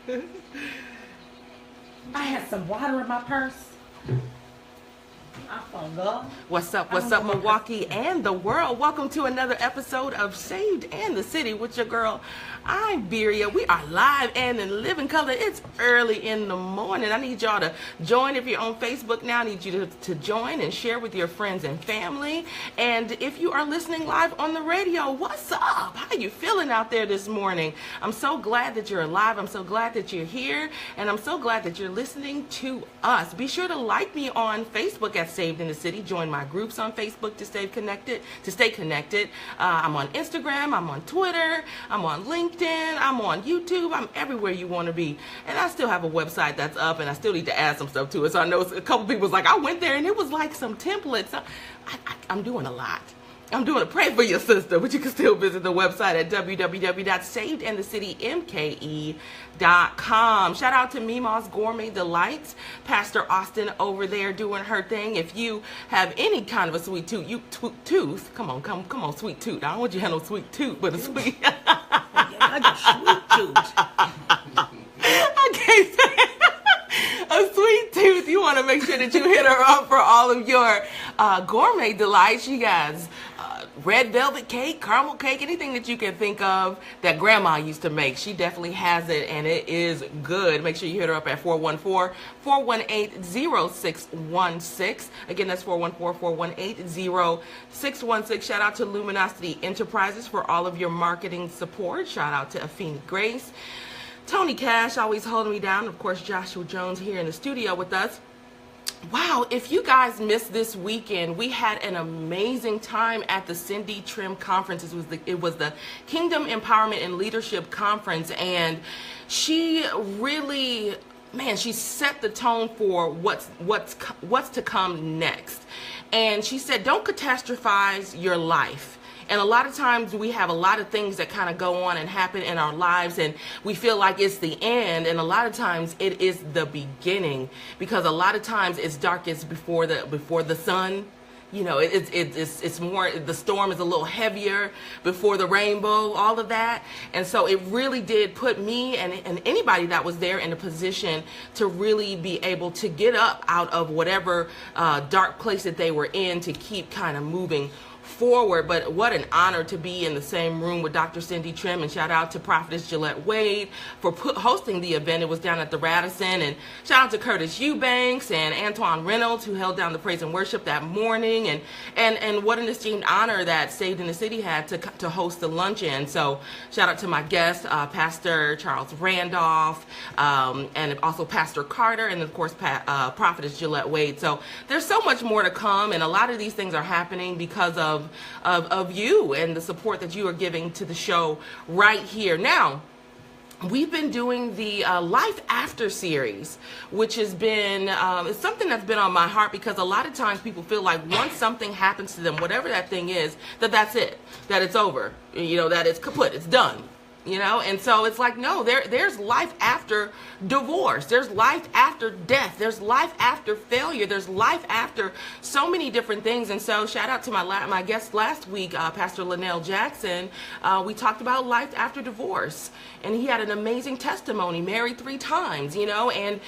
I had some water in my purse. I forgot. What's up, Milwaukee and the world? Welcome to another episode of Saved and the City with your girl, Iberia. We are live and in living color. It's early in the morning. I need y'all to join. If you're on Facebook now, I need you to join and share with your friends and family. And if you are listening live on the radio, what's up? How you feeling out there this morning? I'm so glad that you're alive. I'm so glad that you're here. And I'm so glad that you're listening to us. Be sure to like me on Facebook at Saved in the City. Join my groups on Facebook to stay connected. I'm on Instagram. I'm on Twitter. I'm on LinkedIn. I'm on YouTube. I'm everywhere you want to be. And I still have a website that's up, and I still need to add some stuff to it. So I know a couple people was like, I went there and it was like some templates. I'm doing a lot. Pray for your sister, but you can still visit the website at www.savedandthecitymke.com. Shout out to Mima's Gourmet Delights, Pastor Austin over there doing her thing. If you have any kind of a sweet tooth, come on, sweet tooth. I don't want you to have no sweet tooth, but a sweet. I got sweet tooth. I can't say it. A sweet tooth. You want to make sure that you hit her up for all of your gourmet delights. She got red velvet cake, caramel cake, anything that you can think of that grandma used to make. She definitely has it, and it is good. Make sure you hit her up at 414-418-0616. Again, that's 414-418-0616. Shout out to Luminosity Enterprises for all of your marketing support. Shout out to Afeni Grace. Tony Cash always holding me down. Of course, Joshua Jones here in the studio with us. Wow, if you guys missed this weekend, we had an amazing time at the Cindy Trim Conference. It was the Kingdom Empowerment and Leadership Conference, and she really, she set the tone for what's to come next. And she said, don't catastrophize your life. And a lot of times we have a lot of things that kind of go on and happen in our lives, and we feel like it's the end. And a lot of times it is the beginning, because a lot of times it's darkest before the sun. You know, it's more, the storm is a little heavier before the rainbow, all of that. And so it really did put me and anybody that was there in a position to really be able to get up out of whatever dark place that they were in, to keep kind of moving forward. But what an honor to be in the same room with Dr. Cindy Trim, and shout out to Prophetess Gillette Wade for hosting the event. It was down at the Radisson, and shout out to Curtis Eubanks and Antoine Reynolds, who held down the praise and worship that morning, and what an esteemed honor that Saved in the City had to host the luncheon. So shout out to my guest, Pastor Charles Randolph, and also Pastor Carter, and of course Prophetess Gillette Wade. So there's so much more to come, and a lot of these things are happening because of you and the support that you are giving to the show right here. Now, we've been doing the Life After series, which has been it's something that's been on my heart, because a lot of times people feel like once something happens to them, whatever that thing is, that's it, that it's over, that it's kaput, it's done. And so it's like, no, there's life after divorce. There's life after death. There's life after failure. There's life after so many different things. And so shout out to my guest last week, Pastor Linnell Jackson. We talked about life after divorce, and he had an amazing testimony, married 3 times, and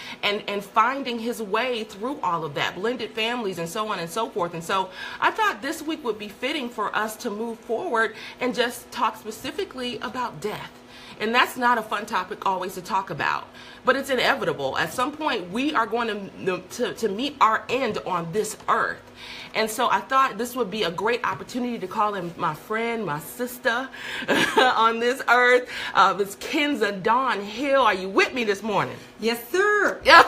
finding his way through all of that, blended families and so on and so forth. And so I thought this week would be fitting for us to move forward and just talk specifically about death. And that's not a fun topic always to talk about, but it's inevitable. At some point, we are going to meet our end on this earth. And so I thought this would be a great opportunity to call in my friend, my sister on this earth. It's Kenza Dawn Hill. Are you with me this morning? Yes, sir. Yes.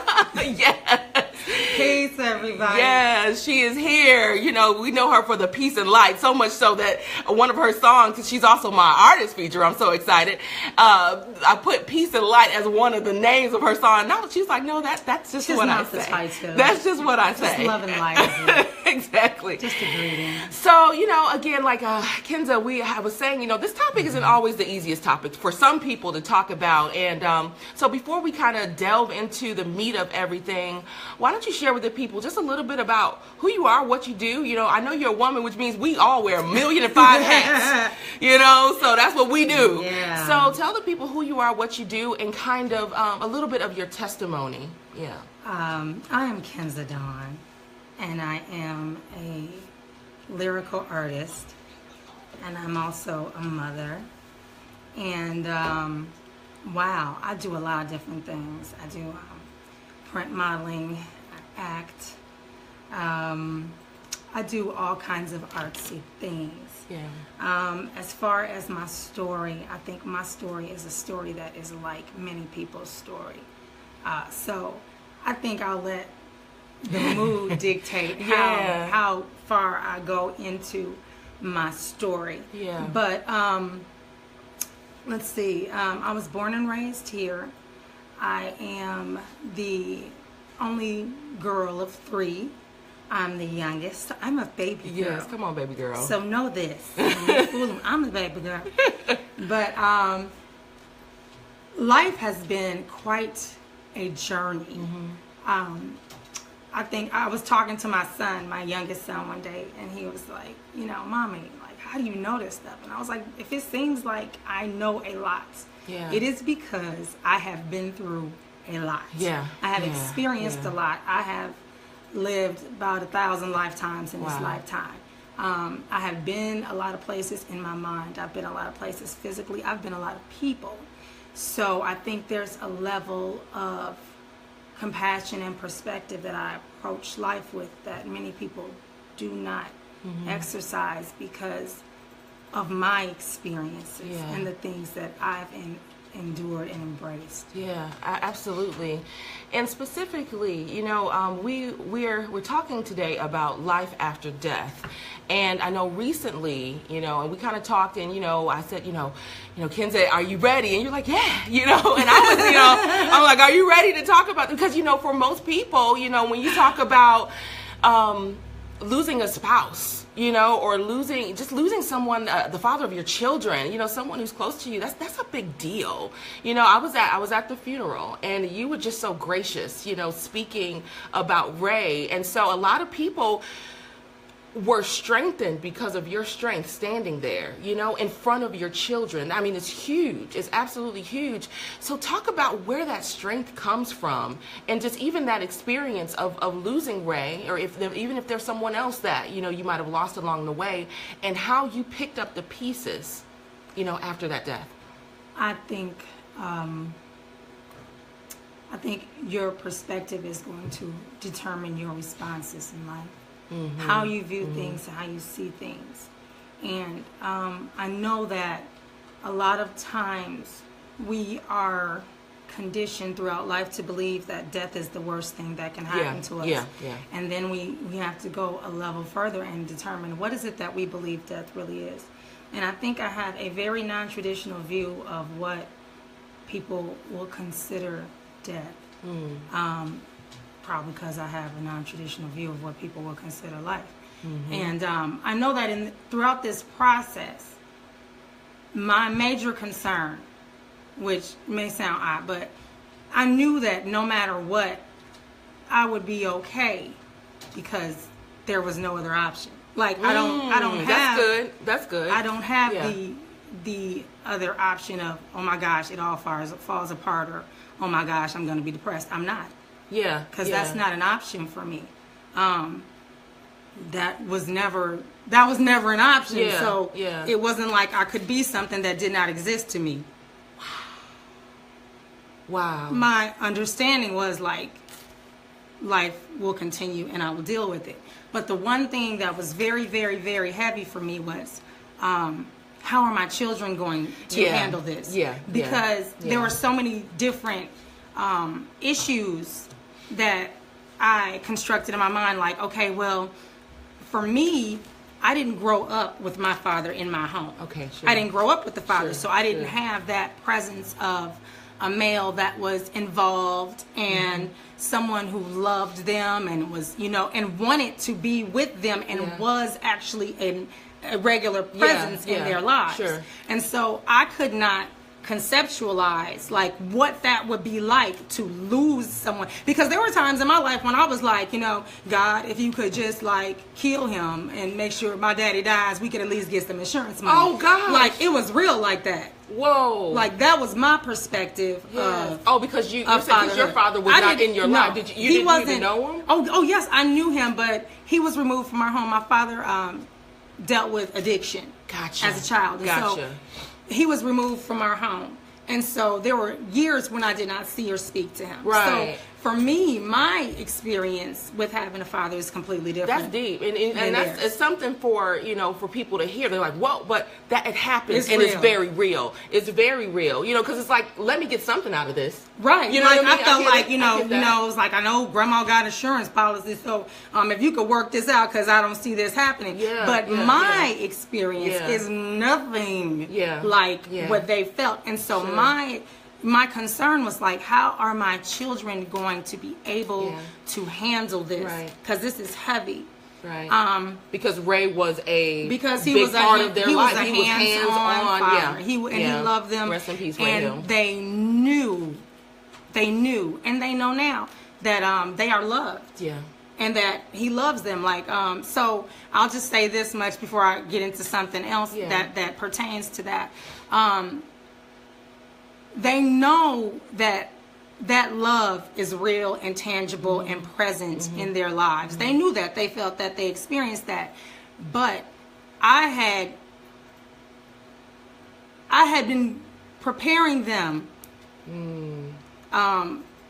Peace, everybody. Yes, she is here. We know her for the peace and light, so much so that one of her songs, because she's also my artist feature, I'm so excited. I put peace and light as one of the names of her song. No, she's like, no, that's just what I say. Title. That's just what I say. Just love and light. Exactly. Just a greeting. So, again, like Kenza, I was saying, this topic isn't always the easiest topic for some people to talk about. And so before we kind of delve into the meat of everything, why don't you share share with the people just a little bit about who you are, what you do. You know, I know you're a woman, which means we all wear 1,000,005 hats, you know, so that's what we do. Yeah. So tell the people who you are, what you do, and kind of a little bit of your testimony. Yeah. I am Kenza Dawn, and I am a lyrical artist, and I'm also a mother. And wow, I do a lot of different things. I do print modeling, I act. I do all kinds of artsy things. Yeah. As far as my story, I think my story is a story that is like many people's story. So I think I'll let the mood dictate Yeah. how far I go into my story. Yeah. But let's see. I was born and raised here. I am the only girl of 3. I'm the youngest. I'm a baby girl. Yes, come on, baby girl. So know this. I'm a baby girl. But life has been quite a journey. I think I was talking to my son, my youngest son, one day, and he was like, you know, Mommy, like, how do you know this stuff? And I was like, if it seems like I know a lot, it is because I have been through a lot. Yeah. I have experienced a lot. I have lived about 1,000 lifetimes in this lifetime. I have been a lot of places in my mind. I've been a lot of places physically. I've been a lot of people. So I think there's a level of compassion and perspective that I approach life with that many people do not exercise because of my experiences and the things that I've endured and embraced. Yeah, absolutely. And specifically, you know, we're talking today about life after death. And I know recently, you know, and we kind of talked, and, you know, I said, you know, Ken said, are you ready? And you're like, yeah, you know, and I was, you know, I'm like, are you ready to talk about, because, you know, for most people, you know, when you talk about losing a spouse, you know, or losing someone, the father of your children, you know, someone who's close to you, that's a big deal. You know, I was at the funeral, and you were just so gracious, you know, speaking about Ray. And so a lot of people were strengthened because of your strength standing there, you know, in front of your children. I mean, it's huge. It's absolutely huge. So talk about where that strength comes from, and just even that experience of losing Ray, or even if there's someone else that, you know, you might have lost along the way, and how you picked up the pieces, you know, after that death. I think your perspective is going to determine your responses in life. How you view things, how you see things. And I know that a lot of times we are conditioned throughout life to believe that death is the worst thing that can happen to us. Yeah. And then we have to go a level further and determine what is it that we believe death really is. And I think I have a very non-traditional view of what people will consider death. Probably because I have a non-traditional view of what people will consider life. And I know that throughout this process, my major concern, which may sound odd, but I knew that no matter what, I would be okay because there was no other option. Like I don't have. That's good. I don't have the other option of, oh my gosh, it all falls apart, or oh my gosh, I'm going to be depressed. I'm not. Yeah. Because that's not an option for me. That was never an option. Yeah. So it wasn't like I could be something that did not exist to me. Wow. My understanding was like, life will continue and I will deal with it. But the one thing that was very, very, very heavy for me was, how are my children going to handle this? Because there were so many different issues that I constructed in my mind. Like, okay, well, for me, I didn't grow up with my father in my home. Okay, sure. I didn't grow up with the father, so I didn't have that presence of a male that was involved and someone who loved them and was, you know, and wanted to be with them and was actually a regular presence in their lives. Sure. And so I could not conceptualize like what that would be like to lose someone, because there were times in my life when I was like, you know, God, if you could just like kill him and make sure my daddy dies, we could at least get some insurance money. Oh God, like it was real like that. Whoa, like that was my perspective. Yes. Because you said your father was not in your life. Did you didn't know him? Oh yes, I knew him, but he was removed from our home. My father dealt with addiction as a child, and so he was removed from our home. And so there were years when I did not see or speak to him. Right. So for me, my experience with having a father is completely different. That's deep, and that's it's something for, you know, for people to hear. They're like, whoa, but that it happens, and it's very real. It's very real, you know, because it's like, let me get something out of this, right? You know, like, what I mean? I felt like, you know, it was like, I know Grandma got insurance policy, so if you could work this out, because I don't see this happening. But my experience is nothing like what they felt, and so my concern was like, how are my children going to be able to handle this? Because this is heavy. Right. Because Ray was a big part of their life. He was hands-on father. He loved them. Rest in peace, Ray Hill. And they knew, and they know now that they are loved. Yeah. And that he loves them. Like, so I'll just say this much before I get into something else that pertains to that. They know that love is real and tangible and present in their lives. They knew that. They felt that. They experienced that. But I had been preparing them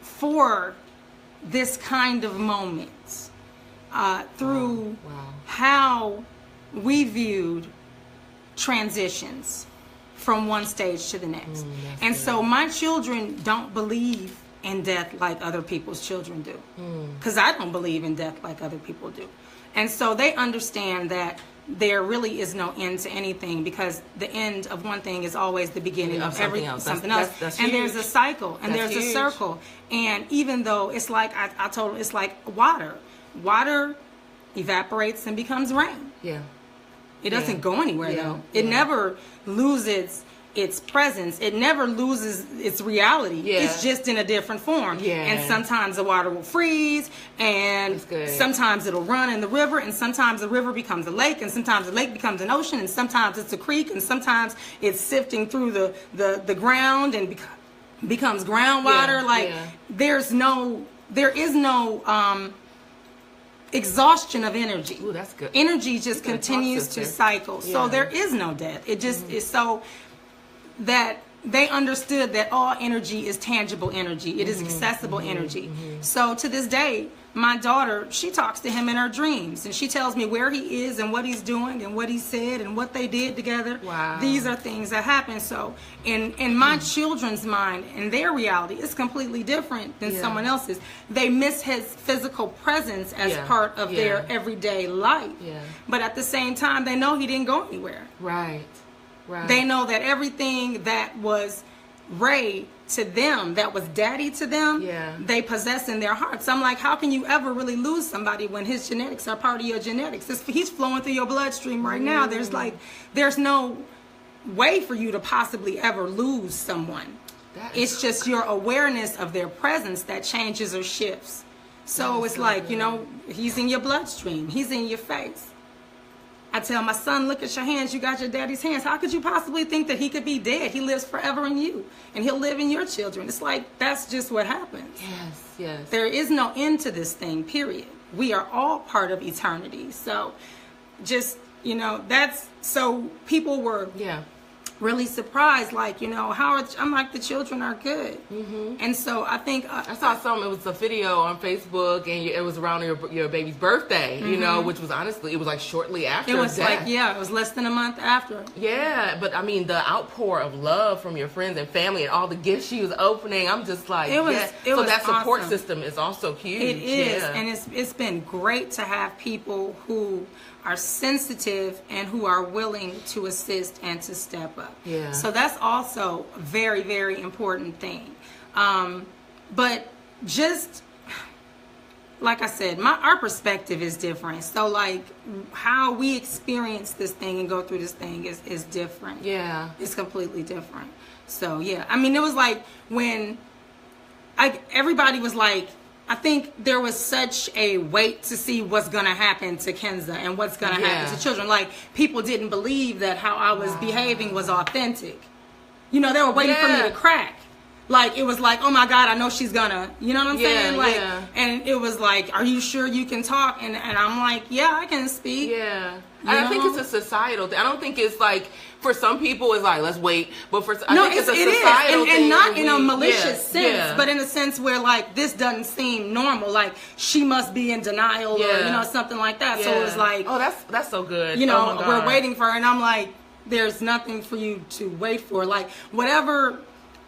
for this kind of moment through how we viewed transitions from one stage to the next. And so my children don't believe in death like other people's children do. Because I don't believe in death like other people do. And so they understand that there really is no end to anything, because the end of one thing is always the beginning of something else. That's and huge. There's a cycle, and there's a circle. And even though it's like, I told them, it's like water. Water evaporates and becomes rain. Yeah. It doesn't go anywhere, though. It never loses its presence. It never loses its reality. It's just in a different form. And sometimes the water will freeze, and sometimes it'll run in the river, and sometimes the river becomes a lake, and sometimes the lake becomes an ocean, and sometimes it's a creek, and sometimes it's sifting through the ground and becomes groundwater. There is no exhaustion of energy. Ooh, that's good. Energy just continues to cycle. So there is no death. It just is, so that they understood that all energy is tangible energy. It is accessible energy. So to this day, my daughter, she talks to him in her dreams, and she tells me where he is and what he's doing and what he said and what they did together. Wow. These are things that happen. So in my children's mind, in their reality, it's completely different than someone else's. They miss his physical presence as part of their everyday life. But at the same time, they know he didn't go anywhere. Right. They know that everything that was Ray to them, that was daddy to them, they possess in their hearts. I'm like, how can you ever really lose somebody when his genetics are part of your genetics? He's flowing through your bloodstream right now. There's no way for you to possibly ever lose someone. It's just your awareness of their presence that changes or shifts. So it's like, you know, he's in your bloodstream. He's in your face. I tell my son, look at your hands. You got your daddy's hands. How could you possibly think that he could be dead? He lives forever in you, and he'll live in your children. It's like, that's just what happens. Yes. There is no end to this thing, period. We are all part of eternity. So just, you know, so people were really surprised, like, you know, I'm like, the children are good. And so I think I saw something. It was a video on Facebook, and it was around your baby's birthday, you know, which was honestly, it was like shortly after. It was death. it was less than a month after. But I mean, the outpour of love from your friends and family and all the gifts she was opening, I'm just like, so that support system is also huge. It is, and it's been great to have people who are sensitive and who are willing to assist and to step up. So that's also a very, very important thing. But just like I said, our perspective is different. So like how we experience this thing and go through this thing is different. Yeah. It's completely different. So yeah, I mean, it was like when everybody was like, I think there was such a wait to see what's going to happen to Kenza and what's going to happen to children. Like, people didn't believe that how I was behaving was authentic. You know, they were waiting for me to crack. Like, it was like, oh my God, I know she's gonna, you know what I'm saying? Like, and it was like, are you sure you can talk? And I'm like, yeah, I can speak. Yeah. And I think it's a societal thing. I don't think it's like, for some people it's like, let's wait. But for I think it's a societal thing. And not in a malicious sense, but in a sense where like, this doesn't seem normal. Like, she must be in denial or, you know, something like that. So it was like, oh, that's so good. You know, we're waiting for her. And I'm like, there's nothing for you to wait for. Like, whatever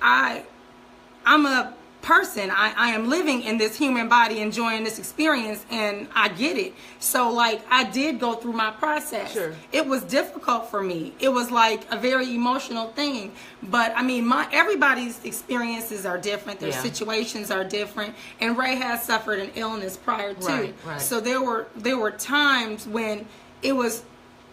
I'm a person. I am living in this human body, enjoying this experience, and I get it. So like, I did go through my process. Sure. It was difficult for me. It was like a very emotional thing. But I mean, everybody's experiences are different. Their situations are different. And Ray has suffered an illness prior to. Right. So there were times when it was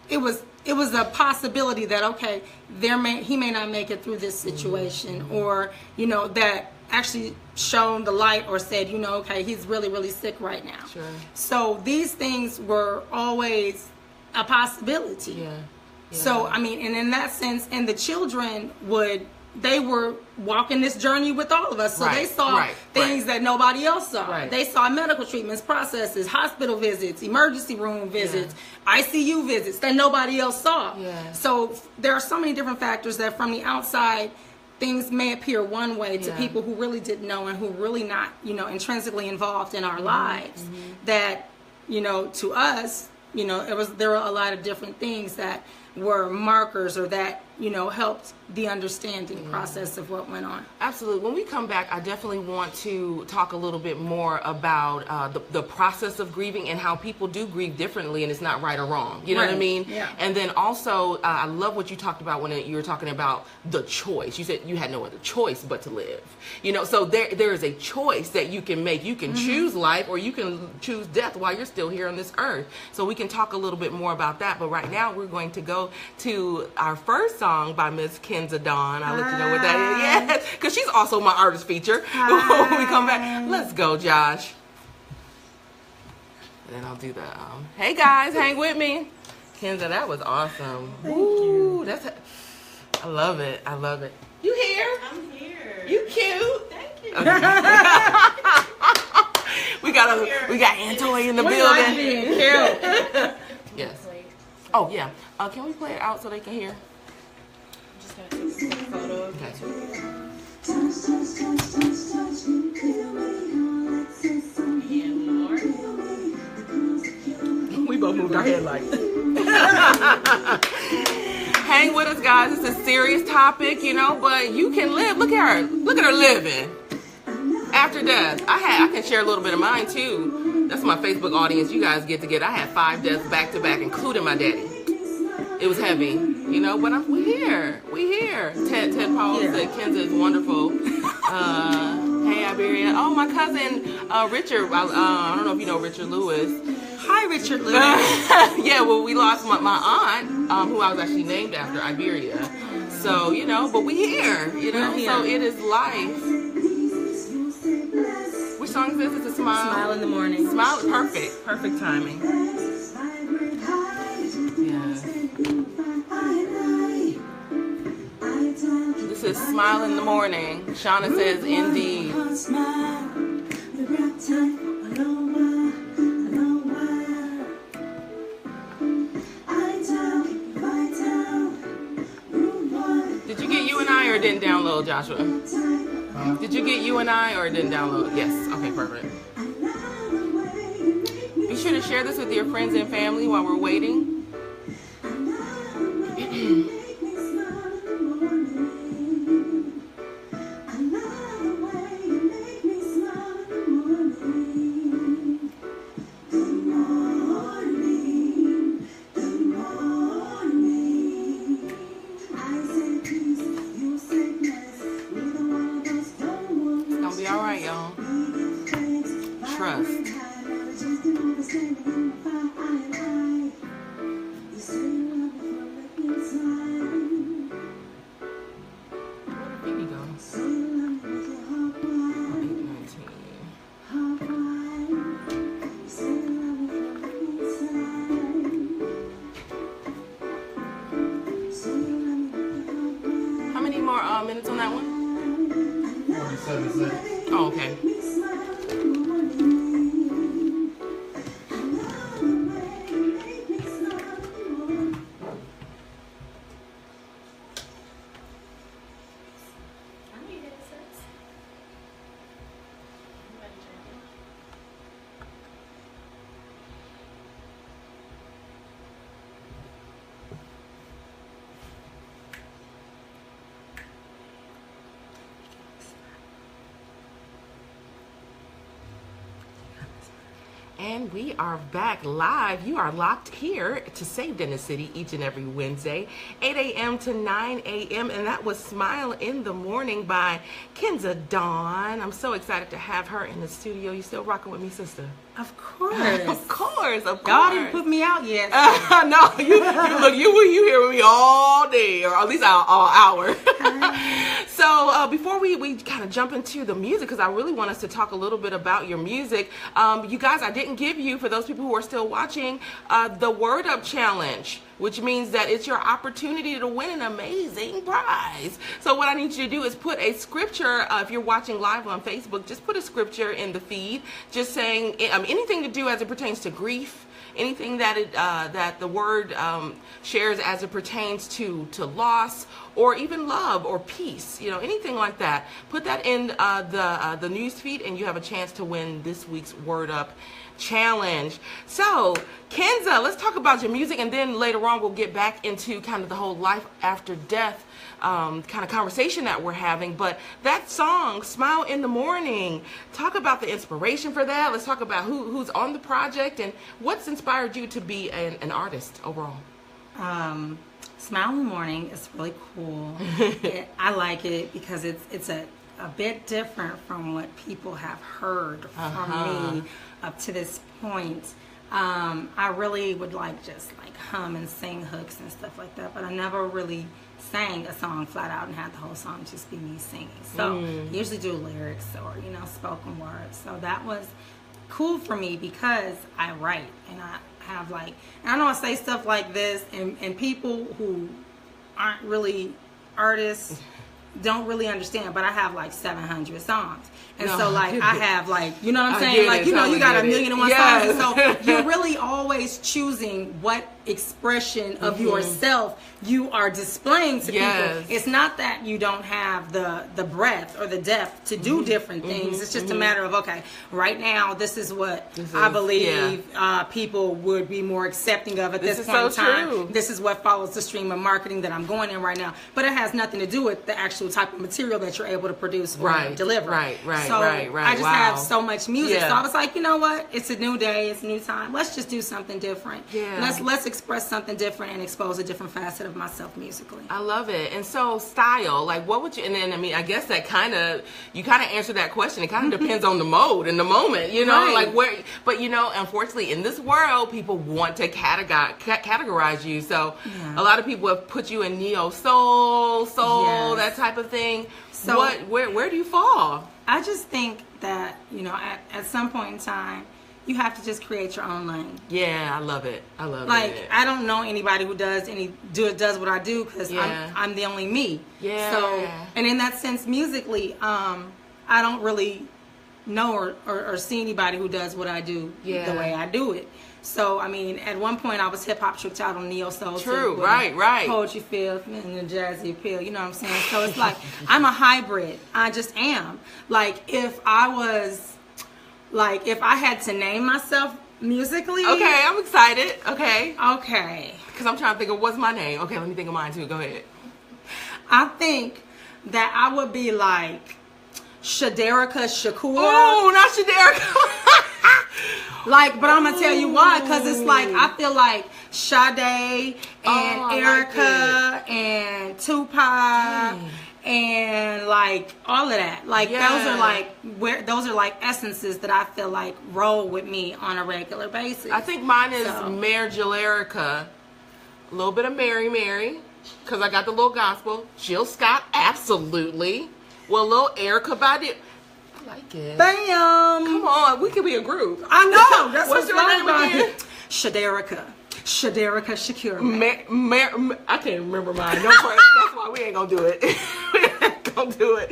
a possibility that, okay, he may not make it through this situation, or, you know, that actually shone the light or said, you know, okay, he's really, really sick right now. Sure. So these things were always a possibility. Yeah. So, I mean, and in that sense, and the children they were walking this journey with all of us. So they saw things that nobody else saw. They saw medical treatments, processes, hospital visits, emergency room visits, ICU visits that nobody else saw. So there are so many different factors that from the outside, things may appear one way to people who really didn't know and who really not, you know, intrinsically involved in our lives. That, you know, to us, you know, there were a lot of different things that were markers or that, you know, helped the understanding process of what went on. Absolutely. When we come back, I definitely want to talk a little bit more about the process of grieving and how people do grieve differently, and it's not right or wrong. You know what I mean? Yeah. And then also, I love what you talked about when you were talking about the choice. You said you had no other choice but to live. You know, so there is a choice that you can make. You can choose life or you can choose death while you're still here on this earth. So we can talk a little bit more about that. But right now, we're going to go to our first song by Miss Kenza Dawn. I'll let you know what that is. Yes, because she's also my artist feature. When we come back, let's go, Josh. And then I'll do the, hey guys, hang with me. Kenza, that was awesome. Thank you. I love it. I love it. You here? I'm here. You cute. Thank you. Okay. we got Antoy in the building. Like being cute. Yes. Oh yeah. Can we play it out so they can hear? I'm just gonna take a quick photo. Okay. We both moved our head like. Hang with us, guys. It's a serious topic, you know, but you can live. Look at her. Look at her living. After death. I can share a little bit of mine too. That's my Facebook audience. You guys get to get. I had 5 deaths back to back, including my daddy. It was heavy, you know, but we here. We here. Ted Powell said Kenza is wonderful. Hey, Iberia. Oh, my cousin Richard. I don't know if you know Richard Lewis. Hi, Richard Lewis. Yeah, well, we lost my aunt, who I was actually named after, Iberia. So, you know, but we here, you know, so it is life. Which song is this? It's a Smile. Smile in the Morning. Smile, perfect. Perfect timing. Yes. This is Smile in the Morning. Shauna says, indeed. Did you get You and I or it didn't download, Joshua? Did you get You and I or it didn't download? Yes. Okay, perfect. Be sure to share this with your friends and family while we're waiting. It's gonna be all right, y'all. Trust. minutes on that one? 47 seconds. Oh, okay. And we are back live. You are locked here to Saved in the City each and every Wednesday, 8 a.m. to 9 a.m. And that was Smile in the Morning by Kenza Dawn. I'm so excited to have her in the studio. You still rocking with me, sister? Of course. Of course, of course. Y'all didn't put me out yet. No, you here with me all day, or at least all hour. So before we kind of jump into the music, because I really want us to talk a little bit about your music. You guys, I didn't give you, for those people who are still watching, the Word Up Challenge, which means that it's your opportunity to win an amazing prize. So what I need you to do is put a scripture, if you're watching live on Facebook, just put a scripture in the feed, just saying anything to do as it pertains to grief, anything that the word shares as it pertains to loss, or even love or peace, anything like that. Put that in the news feed, and you have a chance to win this week's Word Up Challenge. So, Kenza, let's talk about your music, and then later on we'll get back into kind of the whole life after death kind of conversation that we're having. But that song, Smile in the Morning, talk about the inspiration for that. Let's talk about who's on the project and what's inspired you to be an artist overall. Smile in the Morning is really cool. I like it because it's a bit different from what people have heard from me up to this point. I really would just hum and sing hooks and stuff like that, but I never really sang a song flat out and had the whole song just be me singing. So I usually do lyrics or spoken words. So that was cool for me because I write and I have and I know I say stuff like this and people who aren't really artists don't really understand, but I have 700 songs. And so I have you know what I'm saying? You got 1,000,001 songs. And so you're really always choosing what expression of yourself you are displaying to people. It's not that you don't have the breadth or the depth to do different things. It's just a matter of, okay, right now this is what I believe people would be more accepting of at this point in time. True. This is what follows the stream of marketing that I'm going in right now. But it has nothing to do with the actual type of material that you're able to produce or deliver. Right. So I just have so much music. So I was like, you know what? It's a new day. It's a new time. Let's just do something different. Yeah. Let's express something different and expose a different facet of myself musically. I love it. And so style, what would you, and then, I guess that you kind of answer that question. It kind of depends on the mode and the moment, where, but unfortunately in this world, people want to categorize you. So a lot of people have put you in neo soul, that type of thing. So where do you fall? I just think that, at some point in time, you have to just create your own lane. Yeah, I love it. I love it. I don't know anybody who does what I do because I'm the only me. Yeah. So, and in that sense, musically, I don't really know or see anybody who does what I do the way I do it. So, at one point I was hip-hop tricked out on neo soul. True, right. Poetry feel and the jazzy appeal, you know what I'm saying? So it's I'm a hybrid. I just am. If I had to name myself musically. Okay, I'm excited. Okay. Because I'm trying to think of what's my name. Okay, let me think of mine too. Go ahead. I think that I would be Shaderica Shakur. Oh, not Shaderica. But I'm going to tell you why. Because it's I feel like Sade and Erica and Tupac. And all of that, those are essences that I feel roll with me on a regular basis. I think mine is Mare Jalerica, a little bit of Mary, because I got the little gospel. Jill Scott, absolutely. Well, a little Erica Badu. I like it. Bam! Come on, we could be a group. I know. That's what's your name again? Shaderica Shakur. I can't remember mine. That's why we ain't gonna do it. Don't do it.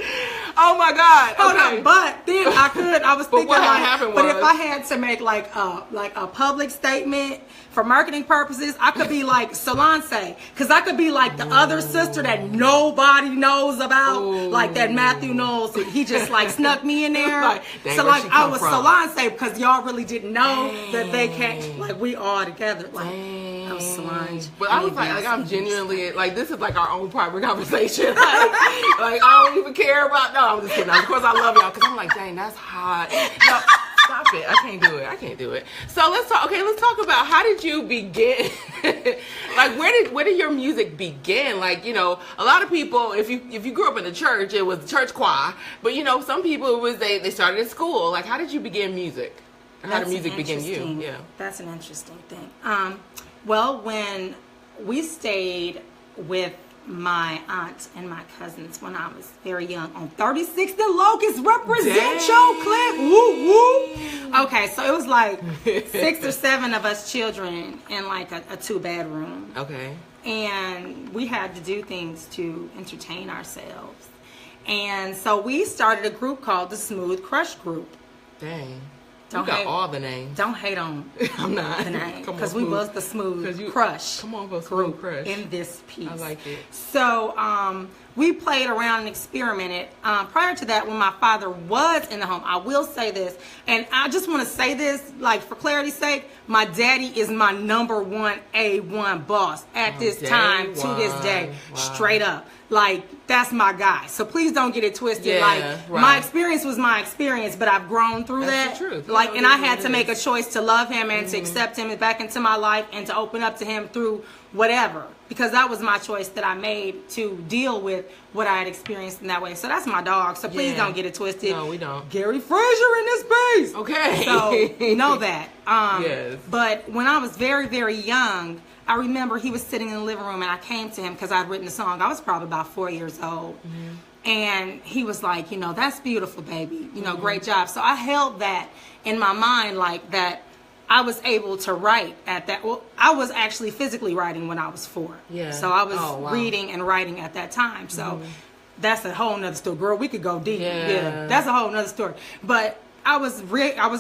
Oh my God. Hold Okay. on, but then I was thinking what like, happened but if was- I had to make like a public statement for marketing purposes, I could be like Solange, because I could be like the other sister that nobody knows about, like that Matthew knows. He just like snuck me in there. Like, dang, so where like she I come was from? Solange because y'all really didn't know that they can't, like we all together. Like I was Solange. But I was like I'm genuinely like, this is like our own private conversation. like I don't even care about. No, I'm just kidding. Of course I love y'all because I'm like, dang, that's hot. No, stop it. I can't do it. So let's talk. Okay, let's talk about how did you begin? Like where did your music begin? Like, you know, a lot of people, if you grew up in the church, it was church choir. But you know, some people it was they started at school. Like, how did you begin music? How did music begin you? Yeah. That's an interesting thing. Well, when we stayed with my aunt and my cousins when I was very young on 36th and Locust, represent your clique. Woo woo. Okay, so it was like 6 or 7 of us children in like a 2-bedroom. Okay. And we had to do things to entertain ourselves. And so we started a group called the Smooth Crush Group. Dang. Don't you got hate- all the names. Don't hate on I'm not. the name, Come on, because we Smooth. was the Smooth Crush. Come on, for Smooth group Crush. in this piece. I like it. So we played around and experimented. Prior to that, when my father was in the home, I will say this, and I just want to say this, like for clarity's sake, my daddy is my number one A1 boss at this day time to this day, one. Wow. straight up. Like, that's my guy. So please don't get it twisted. Yeah, like, right. my experience was my experience, but I've grown through That's that. the truth. Like, You know, and it I is had what to it make a is. choice to love him and to accept him back into my life and to open up to him through whatever, because that was my choice that I made to deal with what I had experienced in that way. So that's my dog. So please Yeah. don't get it twisted. No, we don't. Gary Frazier in this space. Okay. So know that. Yes. But when I was very, very young, I remember he was sitting in the living room and I came to him because I'd written a song. I was probably about 4 years old. And he was like, you know, that's beautiful, baby. You know, great job. So I held that in my mind, like that I was able to write at that. Well, I was actually physically writing when I was 4. Yeah. So I was Oh, wow. reading and writing at that time. So that's a whole nother story. Girl, we could go deep. Yeah. That's a whole nother story. But I was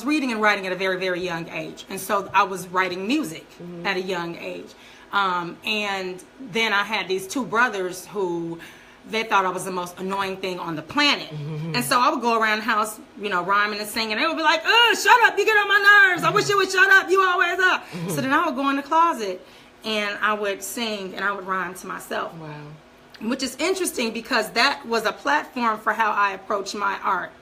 reading and writing at a very, very young age. And so I was writing music at a young age. And then I had these 2 brothers who they thought I was the most annoying thing on the planet. And so I would go around the house, you know, rhyming and singing. They would be like, shut up, you get on my nerves. I wish you would shut up, you always up. So then I would go in the closet and I would sing and I would rhyme to myself. Wow. Which is interesting because that was a platform for how I approached my art.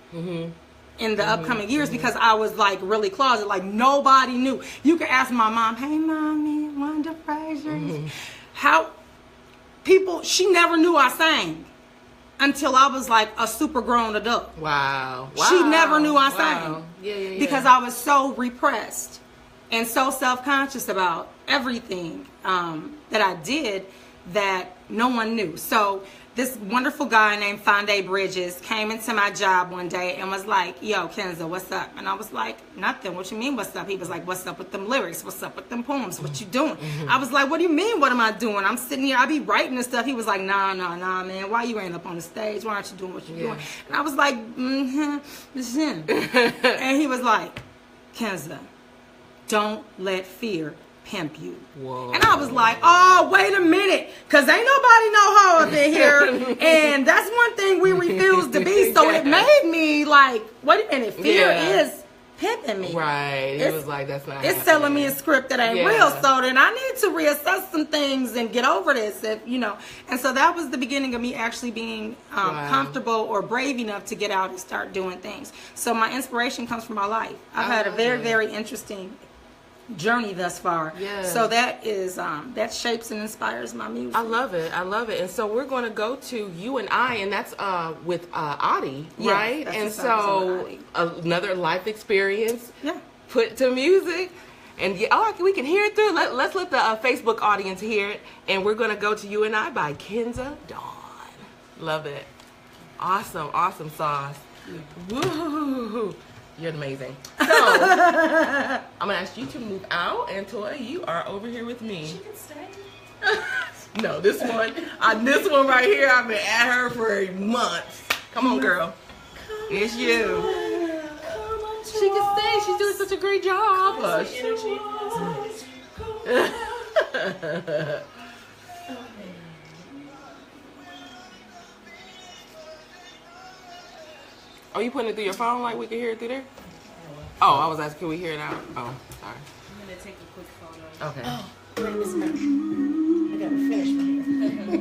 In the upcoming years, because I was like really closet, like nobody knew. You could ask my mom, hey mommy, Wanda Frazier, how people, she never knew I sang until I was like a super grown adult. Wow. She never knew I Wow. sang Yeah. because I was so repressed and so self-conscious about everything that I did that no one knew. So this wonderful guy named Fonde Bridges came into my job one day and was like, yo, Kenza, what's up? And I was like, nothing. What you mean, what's up? He was like, what's up with them lyrics? What's up with them poems? What you doing? I was like, what do you mean, what am I doing? I'm sitting here, I be writing and stuff. He was like, nah, man. Why you ain't up on the stage? Why aren't you doing what you're doing? And I was like, this is him. And he was like, Kenza, don't let fear pimp you. Whoa. And I was like, oh, wait a minute, because ain't nobody know how up in here. And that's one thing we refuse to be. So it made me like, wait a minute, fear is pimping me. Right. It was like, that's not It's selling me a script that ain't real. So then I need to reassess some things and get over this, if you know. And so that was the beginning of me actually being comfortable or brave enough to get out and start doing things. So my inspiration comes from my life. I've had a very, very interesting journey thus far. Yeah. So that is that shapes and inspires my music. I love it. And so we're going to go to You and I, and that's with Adi, Yes, right? that's And the song so with another life experience Yeah. put to music. And we can hear it through. Let's let the Facebook audience hear it. And we're going to go to You and I by Kenza Dawn. Love it. Awesome sauce. Woo. You're amazing. So, I'm going to ask you to move out. And Toy, you are over here with me. She can stay. No, this one right here, I've been at her for months. Come on, girl. It's you. She can sing. She's doing such a great job. Oh, you putting it through your phone like we can hear it through there? Oh, I was asking, can we hear it out? Oh, sorry. I'm gonna take a quick photo. Okay. Oh, wait, it's not. I gotta finish my hair.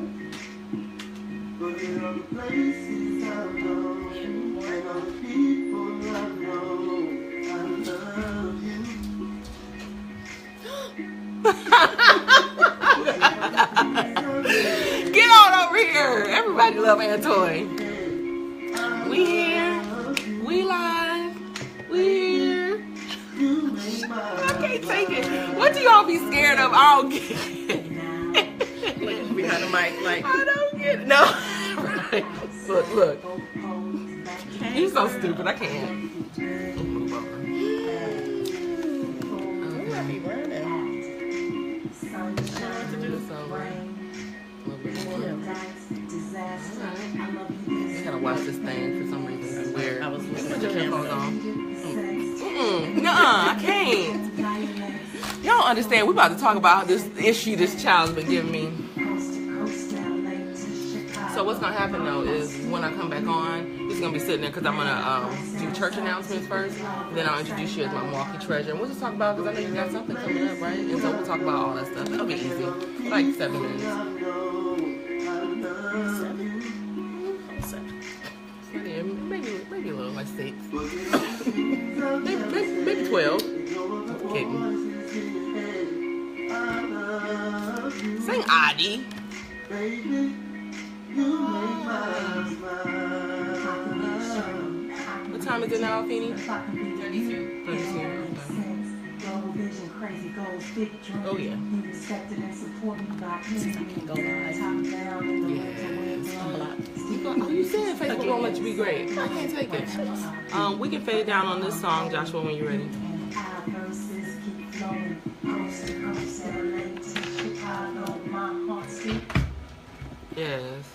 Get on over here. Everybody love Antoine. We here. We live. We here. I can't take it. What do y'all be scared of? I don't get it. Behind the mic, like. I don't get it. No. Right. Look. You're so stupid. I can't. I gotta watch this thing for some reason. It's weird. I was listening Put to your him. headphones on. Nuh-uh, I can't. Y'all don't understand. We're about to talk about this issue this child's been giving me. So what's gonna happen though is when I come back on, he's gonna be sitting there because I'm gonna do church announcements first. Then I'll introduce you as my Milwaukee treasure, and we'll just talk about because I know you got something coming up, right? And so we'll talk about all that stuff. That'll be easy, like 7 minutes. Yeah, maybe a little like 6. maybe 12. Kidding. Sing Adi. What time is it now, Feeny? 32. 32. Oh yeah. Oh, you said Facebook won't let you be great. I can't take it. We can fade down on this song, Joshua, when you're ready. Yes.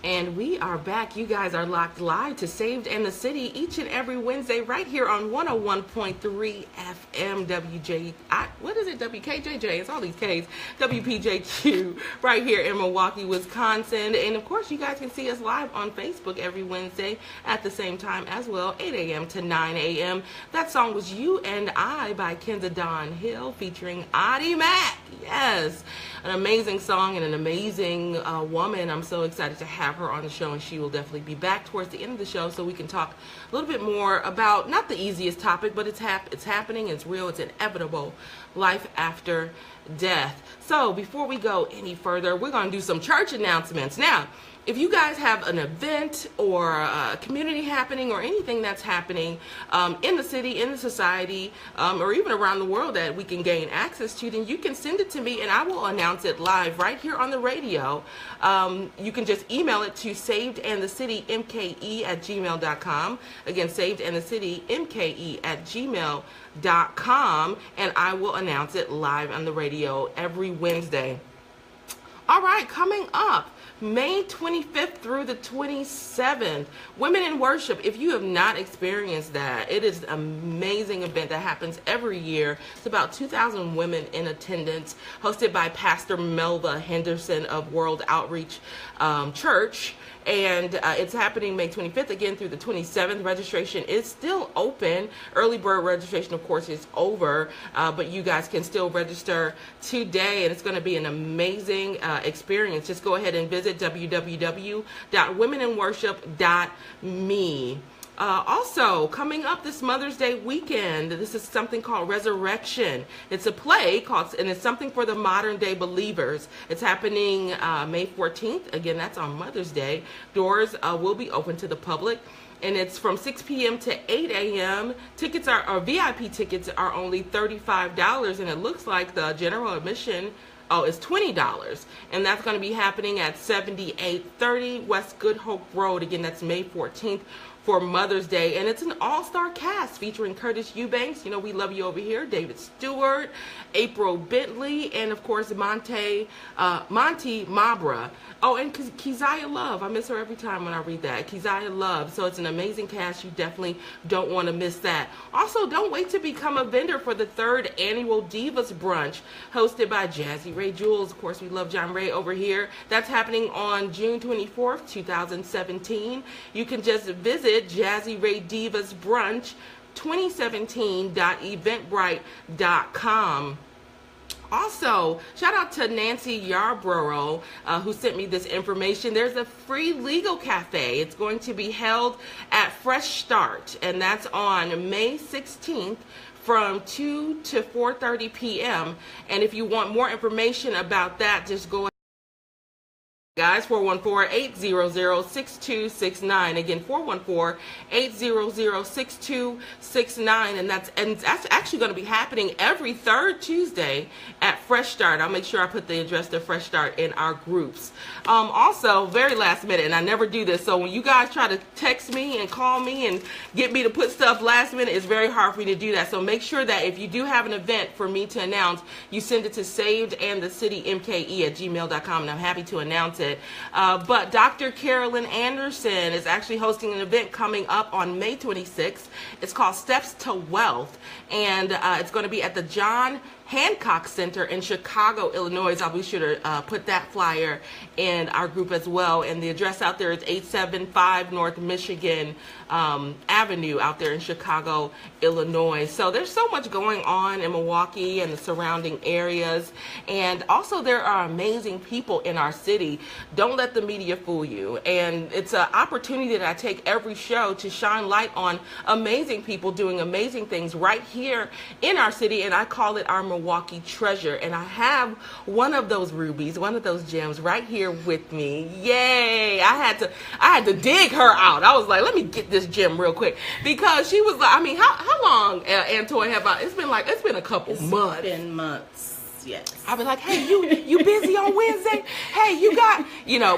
And we are back. You guys are locked live to Saved and the City each and every Wednesday right here on 101.3 FM WJ. What is it? WKJJ. It's all these Ks. WPJQ right here in Milwaukee, Wisconsin. And of course, you guys can see us live on Facebook every Wednesday at the same time as well, 8 a.m. to 9 a.m. That song was You and I by Kenza Dawn Hill featuring Audie Mack. Yes. An amazing song and an amazing woman. I'm so excited to have her on the show, and she will definitely be back towards the end of the show so we can talk a little bit more about not the easiest topic, but it's happening, it's real, it's inevitable, life after death. So before we go any further, we're going to do some church announcements. Now, if you guys have an event or a community happening or anything that's happening in the city, in the society, or even around the world that we can gain access to, then you can send it to me and I will announce it live right here on the radio. You can just email it to savedandthecitymke@gmail.com. Again, savedandthecitymke@gmail.com, and I will announce it live on the radio every Wednesday. All right, coming up, May 25th through the 27th, Women in Worship. If you have not experienced that, it is an amazing event that happens every year. It's about 2,000 women in attendance, hosted by Pastor Melva Henderson of World Outreach Church. And it's happening May 25th again through the 27th. Registration is still open. Early bird registration, of course, is over, but you guys can still register today, and it's going to be an amazing experience. Just go ahead and visit www.womeninworship.me. Also, coming up this Mother's Day weekend, this is something called Resurrection. It's a play called, and it's something for the modern day believers. It's happening May 14th. Again, that's on Mother's Day. Doors will be open to the public, and it's from 6 p.m. to 8 a.m. Tickets or VIP tickets are only $35, and it looks like the general admission it's $20, and that's going to be happening at 7830 West Good Hope Road. Again, that's May 14th for Mother's Day. And it's an all-star cast featuring Curtis Eubanks. You know, we love you over here. David Stewart, April Bentley, and of course, Monty Mabra. Oh, and Keziah Love. I miss her every time when I read that. Keziah Love. So it's an amazing cast. You definitely don't want to miss that. Also, don't wait to become a vendor for the 3rd annual Divas Brunch hosted by Jazzy Ray Jules. Of course, we love John Ray over here. That's happening on June 24th, 2017. You can just visit Jazzy Ray Divas Brunch 2017.eventbrite.com. Also, shout out to Nancy Yarborough, who sent me this information. There's a free legal cafe. It's going to be held at Fresh Start, and that's on May 16th from 2 to 4:30 p.m. And if you want more information about that, just go ahead. Guys, 414-800-6269. Again, 414-800-6269. And that's actually going to be happening every 3rd Tuesday at Fresh Start. I'll make sure I put the address to Fresh Start in our groups. Also, very last minute, and I never do this, so when you guys try to text me and call me and get me to put stuff last minute, it's very hard for me to do that. So make sure that if you do have an event for me to announce, you send it to savedandthecitymke@gmail.com, and I'm happy to announce it. But Dr. Carolyn Anderson is actually hosting an event coming up on May 26th. It's called Steps to Wealth, and it's going to be at the John Hancock Center in Chicago, Illinois. I'll be sure to put that flyer in our group as well. And the address out there is 875 North Michigan Avenue out there in Chicago, Illinois. So there's so much going on in Milwaukee and the surrounding areas. And also there are amazing people in our city. Don't let the media fool you. And it's an opportunity that I take every show to shine light on amazing people doing amazing things right here in our city. And I call it our Milwaukee treasure. And I have one of those rubies, one of those gems right here with me. Yay! I had to dig her out. I was like, let me get this gem real quick, because she was like, I mean, how long, Antoine, have I? It's been a couple months. It's been months. Yes. I'll be like, hey, you busy on Wednesday? Hey, you got,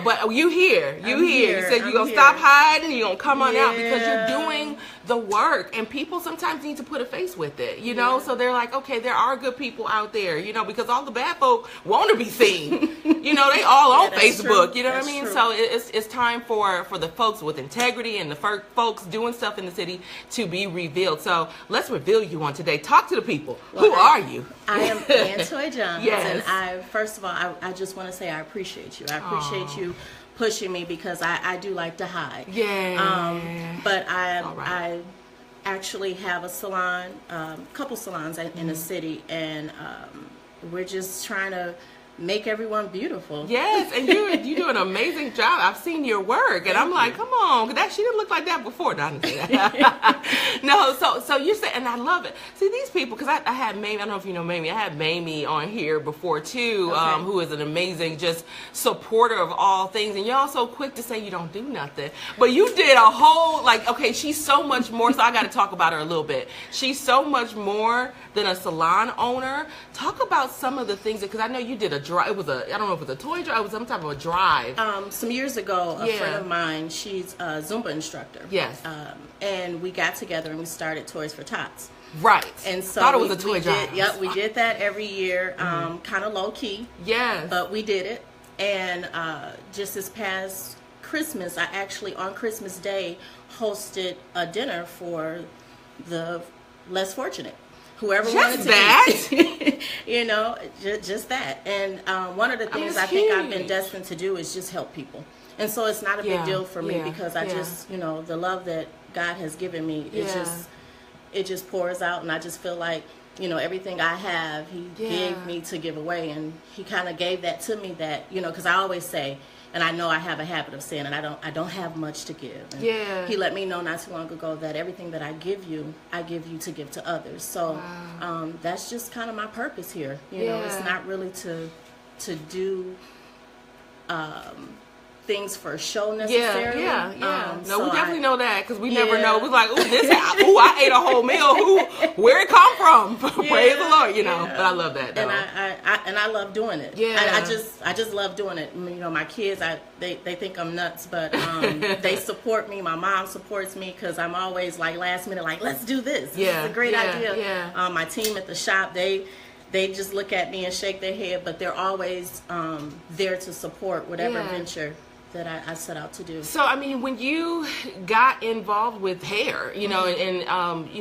but you here. You here. You said you're going to stop hiding. You're going to come on out because you're doing the work. And people sometimes need to put a face with it, So they're like, okay, there are good people out there, because all the bad folk want to be seen. They all on Facebook. True. You know what I mean? True. So it's time for the folks with integrity and the folks doing stuff in the city to be revealed. So let's reveal you on today. Talk to the people. Well, who are you? I am Antoine Jones. Yes. And first of all, I just want to say I appreciate you. I appreciate you pushing me, because I do like to hide. Yeah. But I actually have a salon, couple salons in the city, and we're just trying to make everyone beautiful. Yes, and you do an amazing job. I've seen your work, and I'm like, come on, she didn't look like that before, Donna. No, so you're saying, and I love it. See, these people, because I had Mamie, I don't know if you know Mamie, I had Mamie on here before too, okay. Who is an amazing just supporter of all things, and you're also quick to say you don't do nothing, but you did a whole, okay, she's so much more, so I got to talk about her a little bit. She's so much more than a salon owner. Talk about some of the things, because I know you did I don't know if it was a toy drive, it was some type of a drive. Some years ago, a friend of mine, she's a Zumba instructor. Yes. And we got together and we started Toys for Tots. Right. And so thought it was a toy drive. Yep, we did that every year, kind of low key. Yes. But we did it. And just this past Christmas, I actually on Christmas Day hosted a dinner for the less fortunate. Whoever wanted to eat. Just that. And one of the things I think I've been destined to do is just help people. And so it's not a big deal for me, because I just, the love that God has given me, it just pours out, and I just feel like, everything I have, He gave me to give away, and He kind of gave that to me, that, because I always say, and I know I have a habit of saying, and I don't have much to give. And He let me know not too long ago that everything that I give you to give to others. So that's just kind of my purpose here. It's not really to do things for show necessarily. No, so we definitely know that because we never Yeah. know. We're like, I ate a whole meal. Where it come from? Praise the Lord, But I love that, though. And I love doing it. Yeah. I just love doing it. My kids, they think I'm nuts, but they support me. My mom supports me because I'm always like last minute, like, let's do this. This is a great idea. Yeah. My team at the shop, they just look at me and shake their head, but they're always there to support whatever venture that I set out to do. So, I mean, when you got involved with hair, and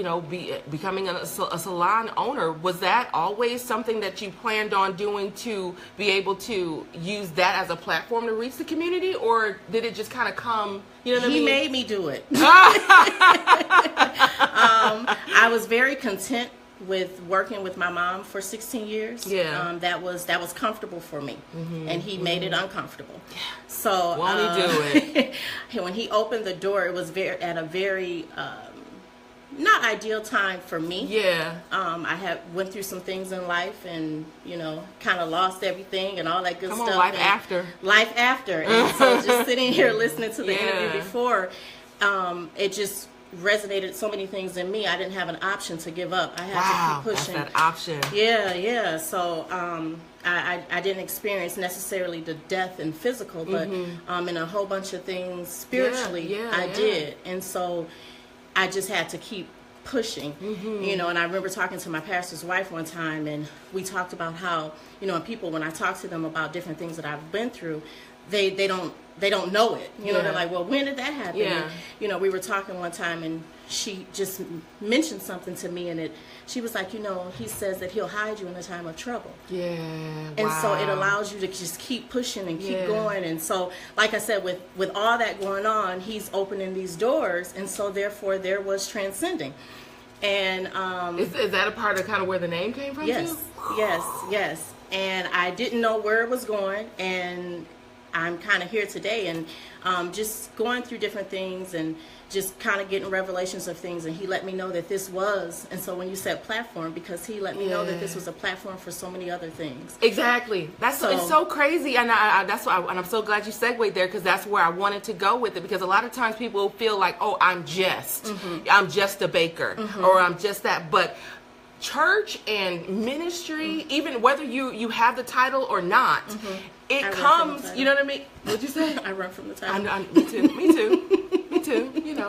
becoming a salon owner, was that always something that you planned on doing to be able to use that as a platform to reach the community, or did it just kind of come? You know what I mean? He made me do it. I was very content with working with my mom for 16 years. That was comfortable for me, and he made it uncomfortable. So won't he do it? When he opened the door, it was at a very not ideal time for me. I went through some things in life, and kind of lost everything and all that good stuff. Life after. And so just sitting here listening to the interview before, it just resonated so many things in me. I didn't have an option to give up. I had to keep pushing. That's that option. Yeah. So I didn't experience necessarily the death and physical, but in a whole bunch of things spiritually, I did. And so I just had to keep pushing, and I remember talking to my pastor's wife one time, and we talked about how, and people, when I talk to them about different things that I've been through, they don't know it. They're like, well, when did that happen? And, we were talking one time, and she just mentioned something to me, and she was like, he says that he'll hide you in a time of trouble. And so it allows you to just keep pushing and keep going. And so, like I said, with all that going on, he's opening these doors, and so therefore there was transcending. And is that a part of kind of where the name came from? Yes, too? yes. And I didn't know where it was going, and I'm kind of here today, and just going through different things and just kind of getting revelations of things, and he let me know that this was, and so when you said platform, because he let me know that this was a platform for so many other things. Exactly. It's so crazy, and that's why, and I'm so glad you segued there, because that's where I wanted to go with it, because a lot of times people feel like, oh, I'm just a baker, or I'm just that, but church and ministry, even whether you have the title or not, it comes, you know what I mean? What'd you say? I run from the title. Me too.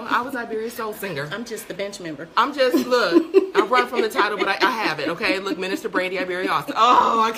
I was Iberia's soul singer. I'm just the bench member. I run from the title, but I have it, okay? Look, Minister Brady Iberia Austin. Oh, I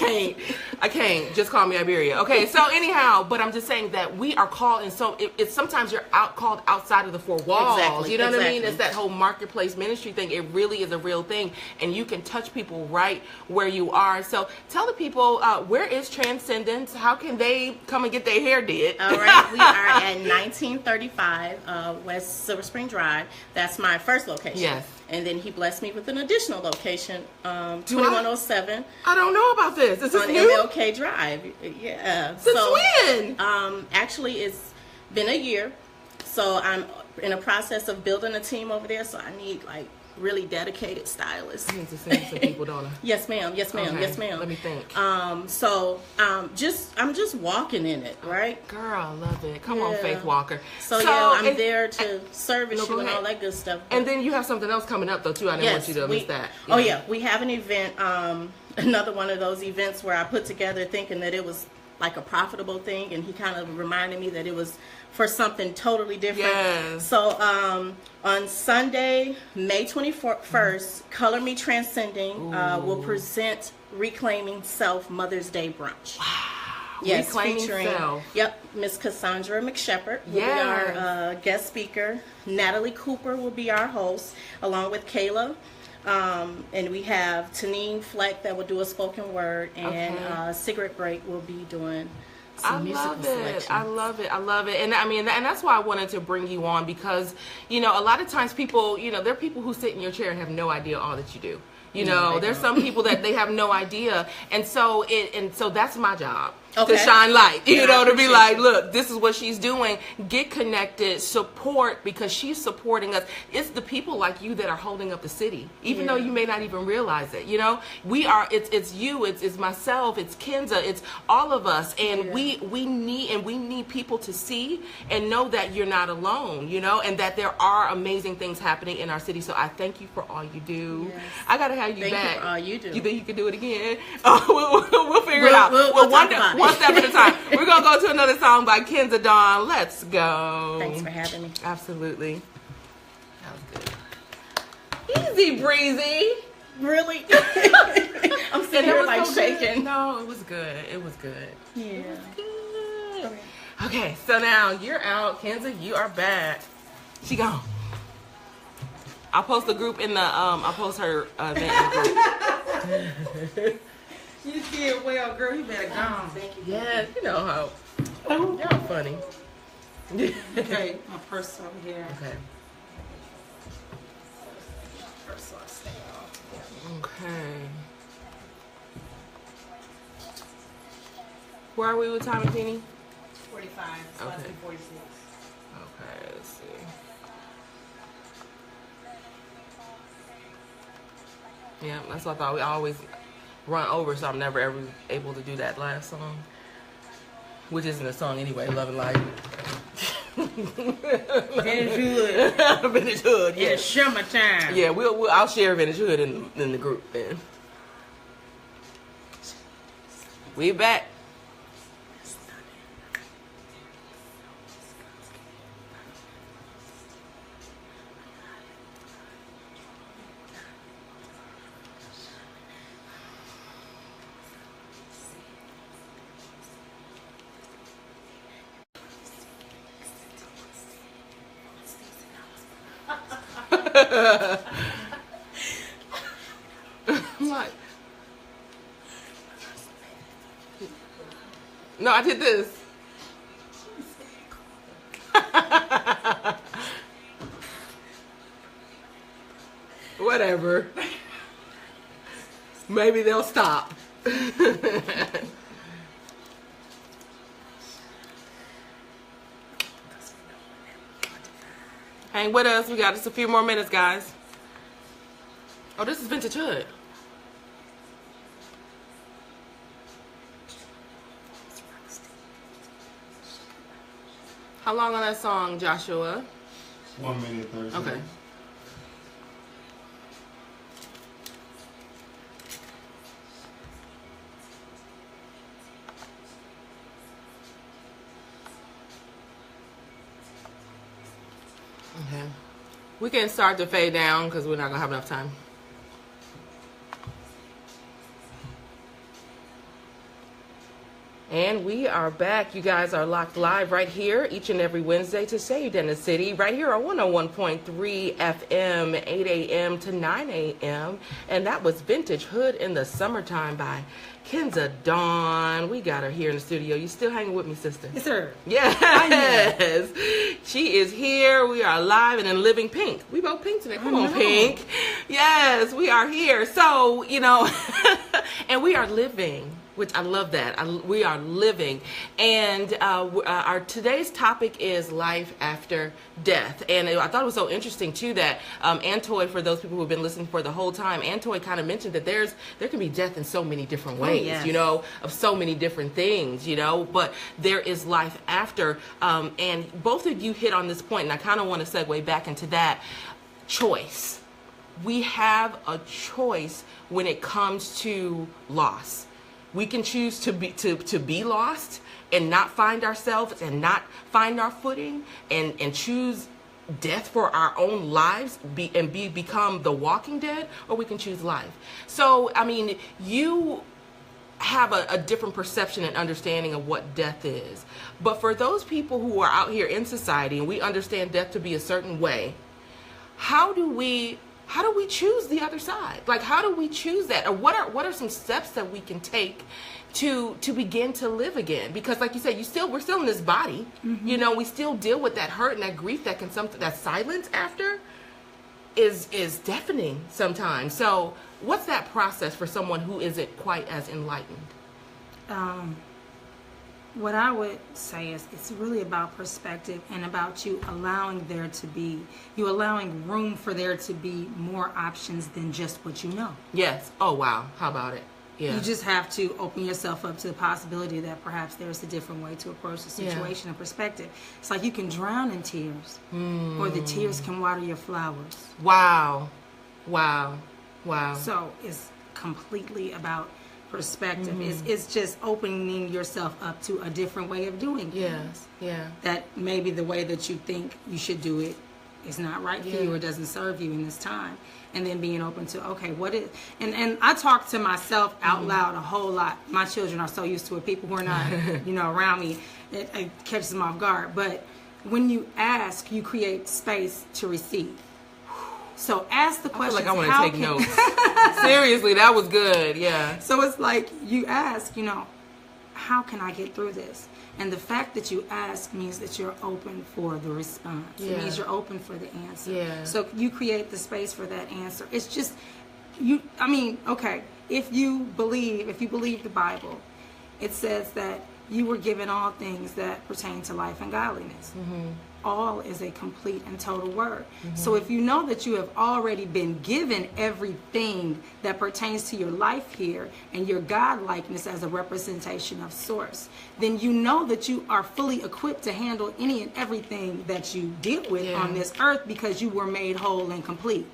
can't. Just call me Iberia. Okay, so anyhow, but I'm just saying that we are called, and so it's sometimes you're called outside of the four walls. Exactly. You know what I mean? It's that whole marketplace ministry thing. It really is a real thing, and you can touch people right where you are. So tell the people, where is Transcendence? How can they come and get their hair did? All right, we are at 1935 West Silver Spring Drive. That's my first location. Yes. And then he blessed me with an additional location, 2107. I don't know about this. Is this on new? MLK Drive. Yeah. Since when? Actually, it's been a year. So I'm in a process of building a team over there. So I need really dedicated stylists. I need to send some people, don't I? Yes, ma'am. Yes, ma'am. Okay. Yes, ma'am. Let me think. I'm just walking in it, right? Girl, I love it. Come on, Faith Walker. So I'm there to service you and all that good stuff. And then you have something else coming up though too. I didn't want you to miss that. Oh yeah, we have an event. Another one of those events where I put together thinking that it was like a profitable thing, and he kind of reminded me that it was for something totally different. Yes. So on Sunday, May 21st, Color Me Transcending will present Reclaiming Self Mother's Day Brunch. Wow. Yes, Reclaiming featuring Self. Miss Cassandra McShepherd will be our guest speaker. Natalie Cooper will be our host, along with Kayla. And we have Tanine Fleck that will do a spoken word, and Cigarette Break will be doing some musical selection. I love it. And I mean, and that's why I wanted to bring you on, because, a lot of times people, there are people who sit in your chair and have no idea all that you do. There's some people that they have no idea. And so that's my job. to shine light, you know, to be like, you. look, this is what she's doing. Get connected, support, because she's supporting us. It's the people like you that are holding up the city, even though you may not even realize it. You know, we are. It's you. It's myself. It's Kenza. It's all of us, and we need people to see and know that you're not alone. You know, and that there are amazing things happening in our city. So I thank you for all you do. Yes. I gotta have you back. Thank you for all you do. You think you can do it again? Oh, we'll figure it out. We'll one step at a time. We're going to go to another song by Kenza Dawn. Let's go. Thanks for having me. Absolutely. That was good. Easy breezy. Really? I'm sitting here like so shaking. Good. No, it was good. It was good. Yeah. It was good. Okay, so now you're out. Kenza, you are back. She gone. I'll post the group in the, I'll post her event in the group. You did well, girl. You better go. Thank you. Yeah, you know how. Y'all funny. Okay, my purse over here. Okay. Purse so I stay off. Okay. Where are we with time and Penny? 45. It's less than 46. Okay, let's see. Yeah, that's what I thought. We always run over, so I'm never ever able to do that last song, which isn't a song anyway. Love and Light. Vintage Hood. Vintage Hood. Yeah. It's summertime. Yeah, I'll share Vintage Hood in the group then. We back. What? No, I did this. Whatever. Maybe they'll stop. Hang with us. We got just a few more minutes, guys. Oh, this is Vintage Hood. How long on that song, Joshua? 1 minute 30 seconds. Okay. Okay. We can start to fade down because we're not going to have enough time. And we are back. You guys are locked live right here each and every Wednesday to Saved in the City, right here on 101.3 FM, 8 a.m. to 9 a.m. And that was Vintage Hood in the Summertime by Kenza Dawn. We got her here in the studio. You still hanging with me, sister? Yes, sir. Yes. She is here. We are live and in living pink. We both pink today. Come on, Pink. Yes, we are here. So, you know, and we are living. Which I love that. We are living. And our today's topic is life after death. And I thought it was so interesting, too, that Antoy, for those people who have been listening for the whole time, Antoy kind of mentioned that there can be death in so many different ways, you know, of so many different things, you know, but there is life after. And both of you hit on this point, and I kind of want to segue back into that choice. We have a choice when it comes to loss. We can choose to be lost and not find ourselves and not find our footing and choose death for our own lives become the walking dead, or we can choose life. So, I mean, you have a different perception and understanding of what death is. But for those people who are out here in society and we understand death to be a certain way, how do we choose the other side? Like, how do we choose that? Or what are some steps that we can take to begin to live again? Because like you said, we're still in this body. Mm-hmm. You know, we still deal with that hurt and that grief that silence after is deafening sometimes. So what's that process for someone who isn't quite as enlightened? what I would say is it's really about perspective and about you allowing room for there to be more options than just what you know. Yes. Oh, wow. How about it? Yeah. You just have to open yourself up to the possibility that perhaps there's a different way to approach the situation and perspective. It's like you can drown in tears, or the tears can water your flowers. Wow. Wow. Wow. So it's completely about perspective. It's just opening yourself up to a different way of doing things. Yes. Yeah. That maybe the way that you think you should do it is not right for you or doesn't serve you in this time. And then being open to, okay, what is, and I talk to myself out loud a whole lot. My children are so used to it. People who are not, around me, it catches them off guard. But when you ask, you create space to receive. So ask the question. I feel like I want to take notes. Seriously, that was good. Yeah. So it's like you ask, how can I get through this? And the fact that you ask means that you're open for the response. Yeah. It means you're open for the answer. Yeah. So you create the space for that answer. It's just, okay, if you believe the Bible, it says that you were given all things that pertain to life and godliness. All is a complete and total word. So if you know that you have already been given everything that pertains to your life here and your God-likeness as a representation of source, then you know that you are fully equipped to handle any and everything that you deal with on this earth because you were made whole and complete.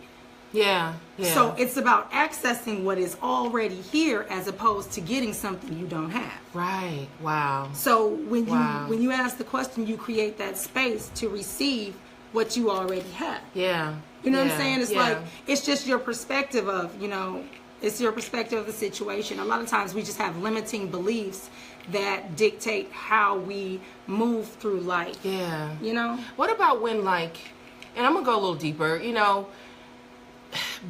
Yeah. So it's about accessing what is already here as opposed to getting something you don't have. Right. Wow. So when you ask the question, you create that space to receive what you already have. Yeah. You know what I'm saying? It's like, it's just your perspective of, it's your perspective of the situation. A lot of times we just have limiting beliefs that dictate how we move through life. Yeah. What about when, and I'm going to go a little deeper,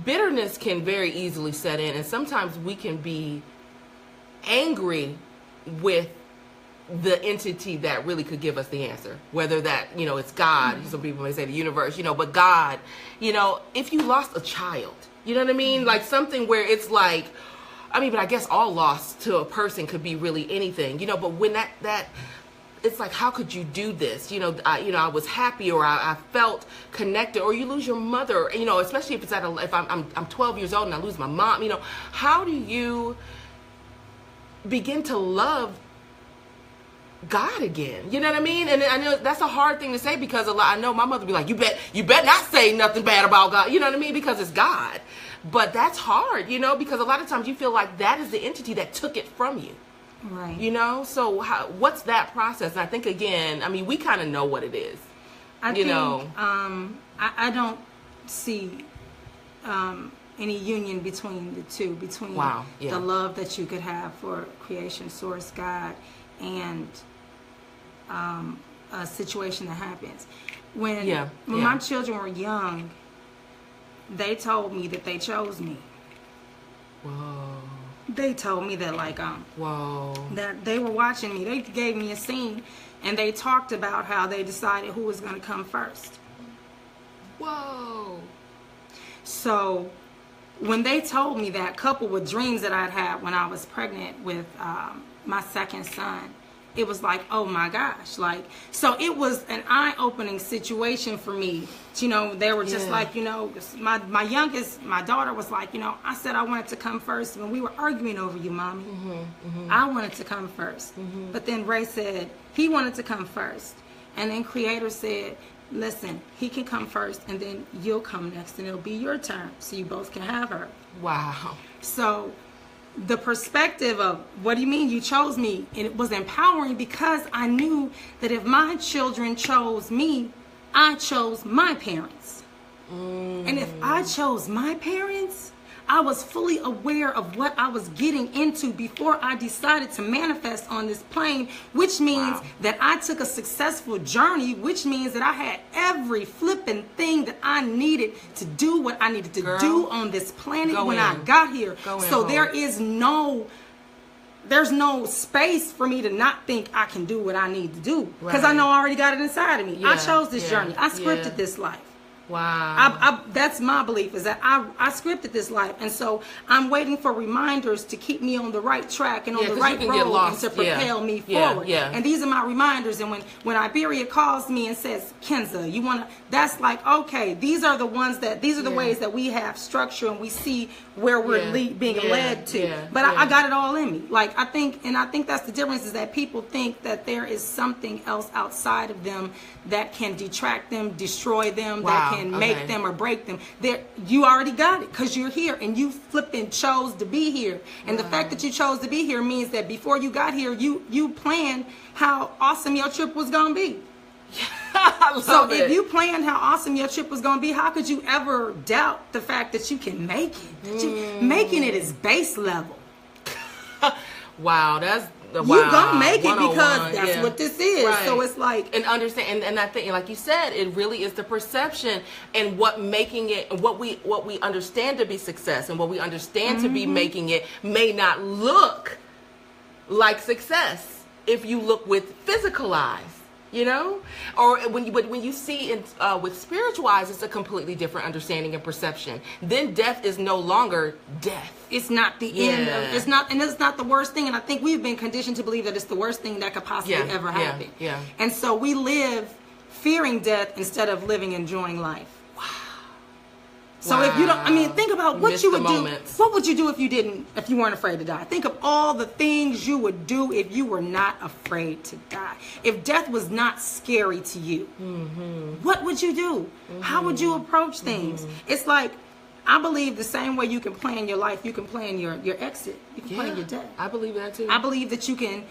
bitterness can very easily set in, and sometimes we can be angry with the entity that really could give us the answer, whether that it's God. Some people may say the universe, but God, if you lost a child, you know what I mean, like something where it's like, but I guess all loss to a person could be really anything, but when that it's like, how could you do this? I was happy, or I felt connected, or you lose your mother, especially if it's if I'm 12 years old and I lose my mom, how do you begin to love God again? You know what I mean? And I know that's a hard thing to say because I know my mother would be like, you bet not say nothing bad about God. You know what I mean? Because it's God. But that's hard, because a lot of times you feel like that is the entity that took it from you. Right. So what's that process? And I think, again, we kind of know what it is. I don't see any union between the two, between the love that you could have for creation source God and a situation that happens. When my children were young, they told me that they chose me. Whoa. They told me that that they were watching me. They gave me a scene and they talked about how they decided who was going to come first. Whoa. So when they told me that, coupled with dreams that I'd had when I was pregnant with my second son, it was like, oh my gosh. So it was an eye-opening situation for me. They were just like, my youngest, my daughter was like, I said I wanted to come first when we were arguing over you, Mommy. I wanted to come first. But then Ray said he wanted to come first. And then Creator said, listen, he can come first and then you'll come next and it'll be your turn. So you both can have her. Wow. So the perspective of, what do you mean you chose me? And it was empowering because I knew that if my children chose me, I chose my parents. And if I chose my parents, I was fully aware of what I was getting into before I decided to manifest on this plane, which means that I took a successful journey, which means that I had every flipping thing that I needed to do what I needed to do on this planet when I got here. So there's no space for me to not think I can do what I need to do because I know I already got it inside of me. I chose this journey. I scripted this life. Wow. That's my belief, is that I scripted this life, and so I'm waiting for reminders to keep me on the right track and on the right road and to propel me forward. And these are my reminders. And when Iberia calls me and says, Kenza, you want to, that's like, okay, these are the ones these are the ways that we have structure and we see where we're being led to. But I got it all in me. Like, I think that's the difference, is that people think that there is something else outside of them that can detract them, destroy them, that can make them or break them. You already got it, because you're here and you flipping chose to be here. And the fact that you chose to be here means that before you got here, you planned how awesome your trip was going to be. So if you planned how awesome your trip was going to be, how could you ever doubt the fact that you can make it? Making it is base level. Wow, that's you gonna make it, because that's what this is. Right. So it's like, and understand, and I think, like you said, it really is the perception and what making it, what we understand to be success, and what we understand to be making it may not look like success if you look with physical eyes. You know, or when you see in with spiritual eyes, it's a completely different understanding and perception. Then death is no longer death. It's not the end. It's not, and it's not the worst thing. And I think we've been conditioned to believe that it's the worst thing that could possibly ever happen. And so we live fearing death instead of living enjoying life. So if you don't, I mean, think about what you would do. What would you do if you weren't afraid to die? Think of all the things you would do if you were not afraid to die. If death was not scary to you, what would you do? How would you approach things? It's like, I believe the same way you can plan your life, you can plan your exit. You can plan your death. I believe that too. I believe that you can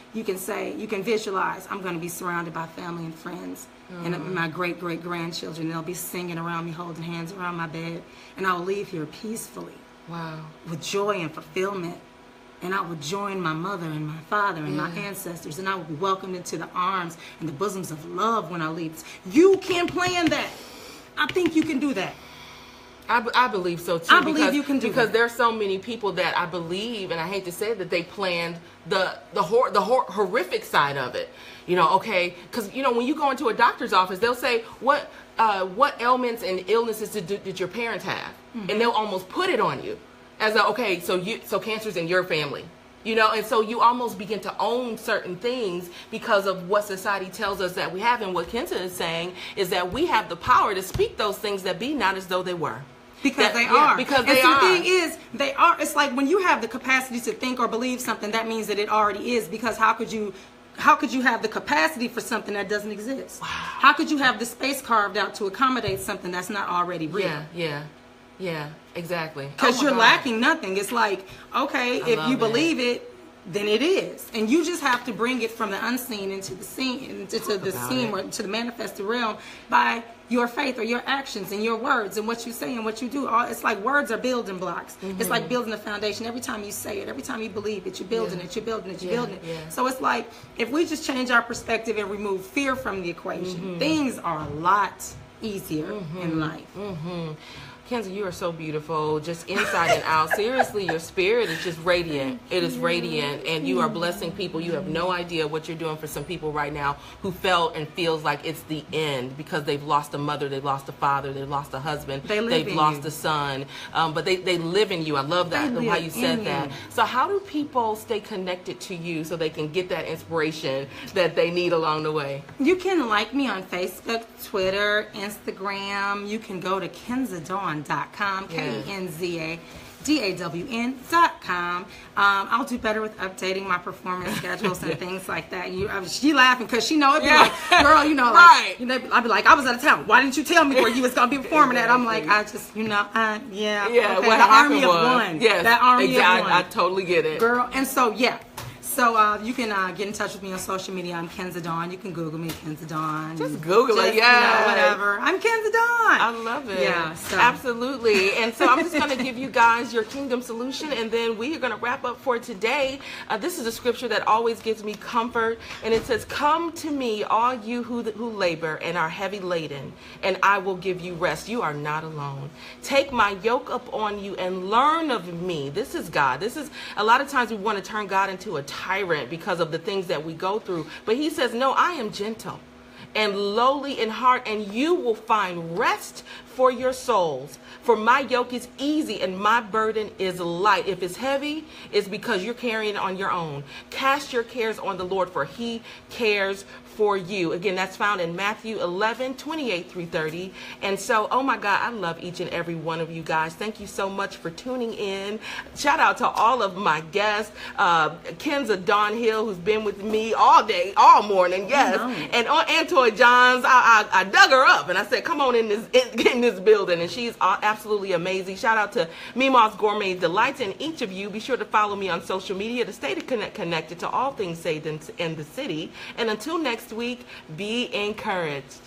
visualize, I'm going to be surrounded by family and friends. And my great-great-grandchildren, they'll be singing around me, holding hands around my bed. And I will leave here peacefully. Wow. With joy and fulfillment. And I will join my mother and my father and my ancestors. And I will be welcomed into the arms and the bosoms of love when I leave. You can plan that. I think you can do that. I believe so too. I believe you can do because that. there are so many people that I believe, and I hate to say it, that they planned the horrific side of it. You know, okay, because you know when you go into a doctor's office, they'll say what ailments and illnesses did your parents have, and they'll almost put it on you as so cancer's in your family. You know, and so you almost begin to own certain things because of what society tells us that we have. And what Kenza is saying is that we have the power to speak those things that be not as though they were. Because they are. Because they are. The thing is, they are. It's like when you have the capacity to think or believe something, that means that it already is. Because how could you have the capacity for something that doesn't exist? Wow. How could you have the space carved out to accommodate something that's not already real? Yeah, exactly. Because you're lacking nothing. It's like, okay, if you believe it, then it is. And you just have to bring it from the unseen into the seen, or to the manifested realm by your faith or your actions and your words and what you say and what you do. It's like words are building blocks. It's like building a foundation. Every time you say it, every time you believe it, you're building it, you're building it, you're building it. So it's like, if we just change our perspective and remove fear from the equation, things are a lot easier in life. Kenza, you are so beautiful, just inside and out. Seriously, your spirit is just radiant. It is radiant, and you are blessing people. You have no idea what you're doing for some people right now who felt and feels like it's the end because they've lost a mother, they've lost a father, they've lost a husband, they've lost a son, but they live in you. I love that, how you said that. So how do people stay connected to you so they can get that inspiration that they need along the way? You can like me on Facebook, Twitter, Instagram. You can go to KenzaDawn.com, KenzaDawn.com. I'll do better with updating my performance schedules and things like that. She laughing because she know it'd be like, girl, you know, like, you know, I'd be like, I was out of town. Why didn't you tell me where you was gonna be performing at? I'm like, I just, you know, okay, what the army of was. one. Yes, that army of one. I totally get it, girl. And so So you can get in touch with me on social media. I'm Kenza Dawn. You can Google me, Kenza Dawn. Just Google it, you know, whatever. I'm Kenza Dawn. I love it. Yeah, so. Absolutely. And so I'm just going to give you guys your kingdom solution, and then we are going to wrap up for today. This is a scripture that always gives me comfort, and it says, "Come to me, all you who labor and are heavy laden, and I will give you rest. You are not alone. Take my yoke up on you and learn of me." This is God. This is a lot of times we want to turn God into a tyrant because of the things that we go through, but he says, no, I am gentle and lowly in heart, and you will find rest for your souls. For my yoke is easy and my burden is light. If it's heavy, it's because you're carrying it on your own. Cast your cares on the Lord, for he cares for you. Again, that's found in Matthew 11:28-30. And so, oh my God, I love each and every one of you guys. Thank you so much for tuning in. Shout out to all of my guests. Kenza Dawn Hill, who's been with me all day, all morning, yes. And on Antoy Johns, I dug her up and I said, come on in this building. And she's absolutely amazing. Shout out to Mima's Gourmet Delights, and each of you, be sure to follow me on social media to stay connected to all things saved in the city. And until next week, be encouraged.